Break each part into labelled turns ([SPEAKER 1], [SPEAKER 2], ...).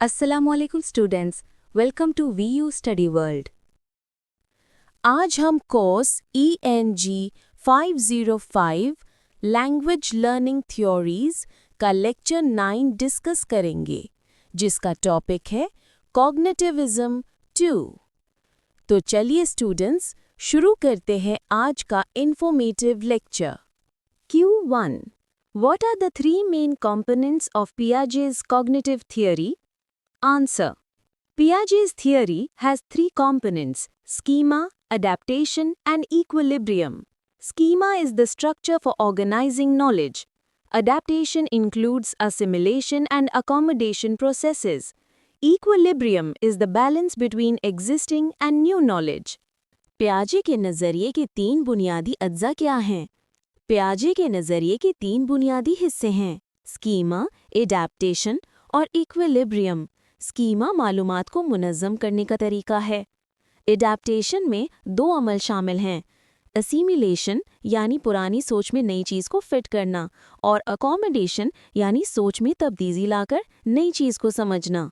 [SPEAKER 1] अस्सलामुअलैकुम students, welcome to VU study world. आज हम course ENG 505 language learning theories का लेक्चर 9 डिस्कस करेंगे, जिसका टॉपिक है कॉग्निटिविज्म 2। तो चलिए स्टूडेंट्स, शुरू करते हैं आज का informative lecture. Q1. What are the three main components of Piaget's cognitive theory? Answer. Piaget's theory has three components: schema, adaptation, and equilibrium. Schema is the structure for organizing knowledge. Adaptation includes assimilation and accommodation processes. Equilibrium is the balance between existing and new knowledge. Piaget के नज़रिए के तीन बुनियादी अज्जा क्या हैं? Piaget के नज़रिए के तीन बुनियादी हिस्से हैं: schema, adaptation और equilibrium। स्कीमा मालूमात को मुनज़्ज़म करने का तरीका है। एडाप्टेशन में दो अमल शामिल हैं: असीमिलेशन यानी पुरानी सोच में नई चीज़ को फिट करना, और अकोमोडेशन यानी सोच में तब्दीली लाकर नई चीज़ को समझना।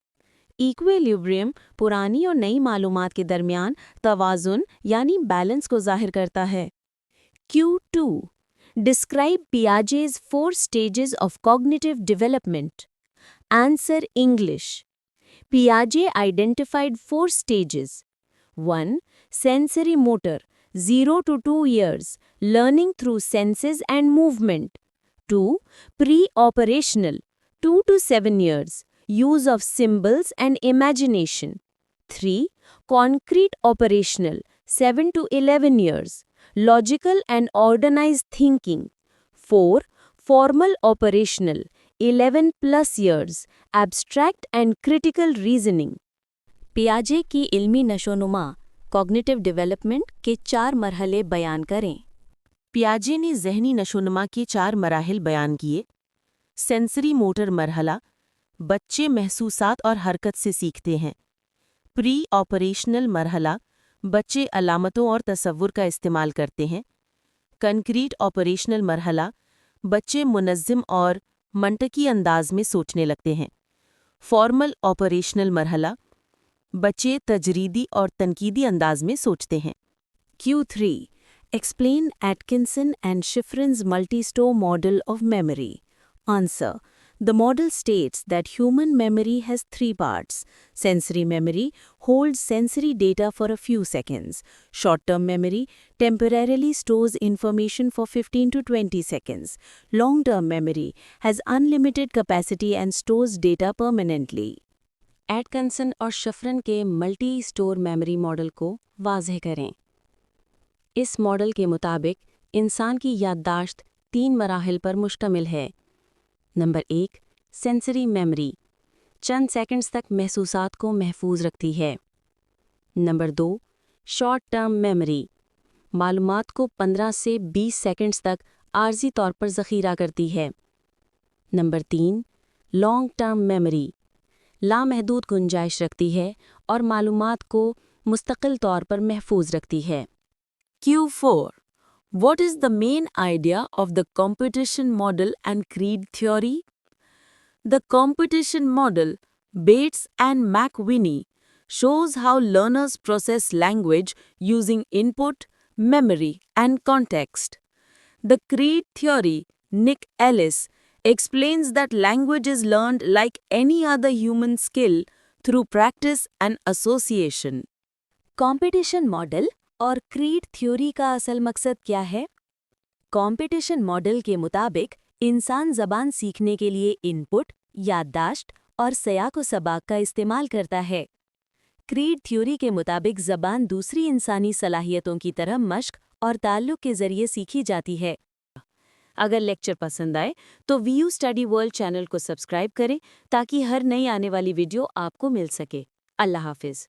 [SPEAKER 1] इक्विलिब्रियम पुरानी और नई मालूमात के दरमियान तवाज़ुन यानी बैलेंस को ज़ाहिर करता है। Q2. Describe Piaget's 4 stages of cognitive development. Answer English. Piaget identified 4 stages. 1. Sensory motor, 0 to 2 years, learning through senses and movement. 2. Pre-operational, 2 to 7 years, use of symbols and imagination. 3. Concrete operational, 7 to 11 years, logical and organized thinking. 4. Formal operational, 11 plus years, abstract and critical reasoning. पियाजे की इल्मी नशोनुमा cognitive development के 4 मरहले बयान करें।
[SPEAKER 2] पियाजे ने ज़हनी नशोनुमा के 4 मराहिल बयान किए। सेंसरी मोटर मरहला, बच्चे महसूसात और हरकत से सीखते हैं। प्री ऑपरेशनल मरहला, बच्चे अलामतों और तसव्वुर का इस्तेमाल करते हैं। कंक्रीट ऑपरेशनल मरहला, बच्चे मुनज़्ज़म और मंतकी अंदाज में सोचने लगते हैं। फॉर्मल ऑपरेशनल मरहला, बच्चे तजरीदी और तनकीदी अंदाज में सोचते हैं।
[SPEAKER 1] Q3. Explain Atkinson and Shiffrin's multi-store model of memory. Answer. The model states that human memory has 3 parts. Sensory memory holds sensory data for a few seconds. Short-term memory temporarily stores information for 15 to 20 seconds. Long-term memory has unlimited capacity and stores data permanently. Atkinson और शिफ्रिन के multi store memory model को वाज़ेह करें। इस model के मुताबिक इंसान की याददाश्त 3 मराहिल पर मुश्तमिल है। नंबर 1, सेंसरी मेमोरी, चंद सेकंड्स तक महसूसात को महफूज रखती है। नंबर 2, शॉर्ट टर्म मेमोरी, मालूमात को 15 से 20 सेकंड्स तक आर्जी तौर पर ज़ख़ीरा करती है। नंबर 3, लॉन्ग टर्म मेमोरी, लामहदूद गुंजाइश रखती है और मालूमात को मुस्तकिल तौर पर महफूज रखती है।
[SPEAKER 2] Q4. What is the main idea of the competition model and creed theory? The competition model, Bates and McWhinney, shows how learners process language using input, memory, and context. The creed theory, Nick Ellis, explains that language is learned like any other human skill through practice and association.
[SPEAKER 1] Competition model और creed theory का असल मकसद क्या है? Competition model के मुताबिक इंसान ज़बान सीखने के लिए इनपुट, याददाश्त और सयाक़ व सबाक़ का इस्तेमाल करता है। क्रीड थ्योरी के मुताबिक ज़बान दूसरी इंसानी सलाहियतों की तरह मश्क और ताल्लुक़ के ज़रिए सीखी जाती है। अगर लेक्चर पसंद आए तो वीयू स्टडी वर्ल्ड चैनल को सब्सक्राइब करें ताकि हर नई आने वाली वीडियो आपको मिल सके। अल्लाह हाफ़िज़।